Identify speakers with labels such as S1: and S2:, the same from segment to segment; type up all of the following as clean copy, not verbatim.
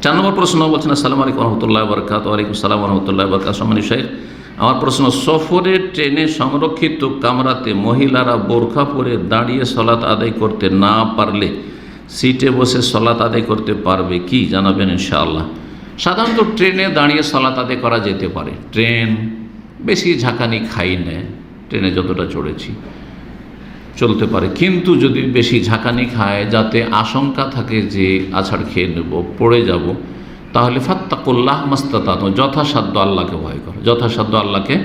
S1: 4 নম্বর প্রশ্ন বলছেন, আসসালামু আলাইকুম রহমতুল্লাহ বরকাত। ওয়ালাইকুম সালাম রহমতুল্লাহ বরকাত। সম্মানিত শাইখ, আমার প্রশ্ন, সফরে ট্রেনে সংরক্ষিত কামরাতে মহিলারা বোরখা পরে দাঁড়িয়ে সলাত আদায় করতে না পারলে সিটে বসে সলাত আদায় করতে পারবে কি, জানাবেন ইনশাআল্লাহ। সাধারণত ট্রেনে দাঁড়িয়ে সলাত আদায় করা যেতে পারে। ট্রেন বেশি ঝাঁকানি খাই না, ট্রেনে যতটা চড়েছি চলতে পারে। কিন্তু যদি বেশি ঝাঁকানি খায়, যাতে আশঙ্কা থাকে যে আছাড় খেয়ে নেব, পড়ে যাব, তাহলে ফাত্তাকুল্লাহ মাস্তাতাত, যথাসাধ্য আল্লাহকে ভয় করো, যথাসাধ্য আল্লাহকে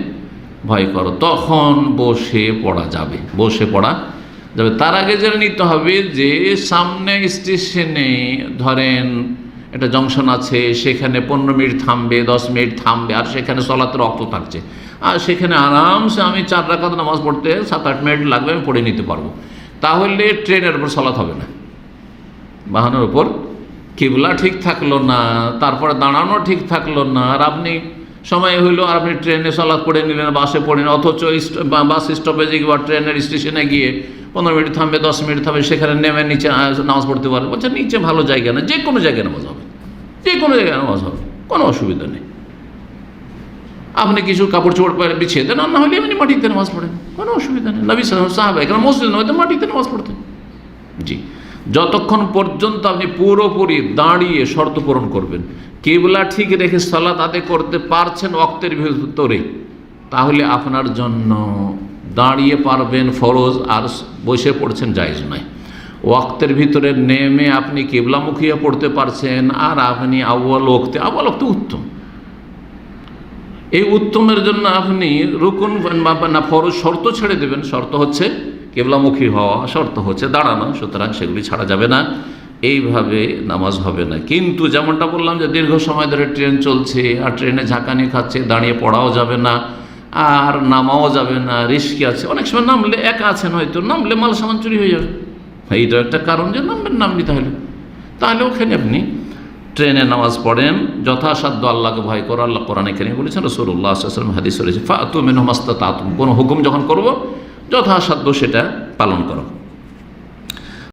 S1: ভয় করো। তখন বসে পড়া যাবে, বসে পড়া যাবে। তার আগে জেনে নিতে হবে যে সামনে স্টেশনে ধরেন একটা জংশন আছে, সেখানে 15 মিনিট থামবে, 10 মিনিট থামবে, আর সেখানে সলাতের রক্ত থাকছে, আর সেখানে আরামসে আমি 4 রাকাত নামাজ পড়তে 7-8 মিনিট লাগবে, আমি পড়ে নিতে পারবো। তাহলে ট্রেনের উপর সলাত হবে না। বাহনের উপর কিবলা ঠিক থাকলো না, তারপরে দাঁড়ানো ঠিক থাকলো না, আর আপনি সময় হইলো আর আপনি ট্রেনে সলাত পড়ে নিলেন, বাসে পড়ে নিলেন, অথচ বাস স্টপেজে বা ট্রেনের স্টেশনে গিয়ে 15 মিনিট থামবে, 10 মিনিট থামবে, সেখানে নেমে নিচে নামাজ পড়তে পারবে। বলছে নিচে ভালো জায়গা না, যে কোনো জায়গায় নামাজ হবে, যে কোনো জায়গায় নামাজ হবে, কোনো অসুবিধা নেই। আপনি কিছু কাপড় চোপড় বিছিয়ে দেন, আর না হলে এমনি মাটিতে নামাজ পড়েন, কোনো অসুবিধা নেই। নবী সাহাবা এখানে মসজিদ নয়, মাটিতে নামাজ পড়তেন। জি, যতক্ষণ পর্যন্ত আপনি পুরোপুরি দাঁড়িয়ে শর্ত পূরণ করবেন, কিবলা ঠিক রেখে সালাত আদায় করতে পারছেন ওয়াক্তের ভিতরে, তাহলে আপনার জন্য দাঁড়িয়ে পারবেন ফরজ, আর বসে পড়ছেন জায়েজ নয়। ওয়াক্তের ভিতরে নেমে আপনি কিবলামুখিয়া পড়তে পারছেন, আর আপনি আউয়াল ওয়াক্তে উত্তম। এই উত্তমের জন্য আপনি রুকুন না ফরজ শর্ত ছেড়ে দেবেন। শর্ত হচ্ছে কিবলামুখী হওয়া, শর্ত হচ্ছে দাঁড়ানো, সুতরাং সেগুলি ছাড়া যাবে না, এইভাবে নামাজ হবে না। কিন্তু যেমনটা বললাম যে দীর্ঘ সময় ধরে ট্রেন চলছে, আর ট্রেনে ঝাঁকানি খাচ্ছে, দাঁড়িয়ে পড়াও যাবে না, আর নামাও যাবে না, রিস্কি আছে। অনেক সময় নামলে একা আছেন, হয়তো নামলে মাল সামান চুরি হয়ে যাবে, এইটা একটা কারণ যে নামবেন, নামনি তাহলে ওখানে আপনি ট্রেনে নামাজ পড়েন, যথাসাধ্য আল্লাহকে ভয় করো। আল্লাহ কোরআনে কারীমে বলেছেন, রাসূলুল্লাহ সাল্লাল্লাহু আলাইহি ওয়াসাল্লাম হাদিস রয়েছে, ফাতু মিনহু মাস্তাতাতুম, কোনো হুকুম যখন করবো যথাসাধ্য সেটা পালন করো।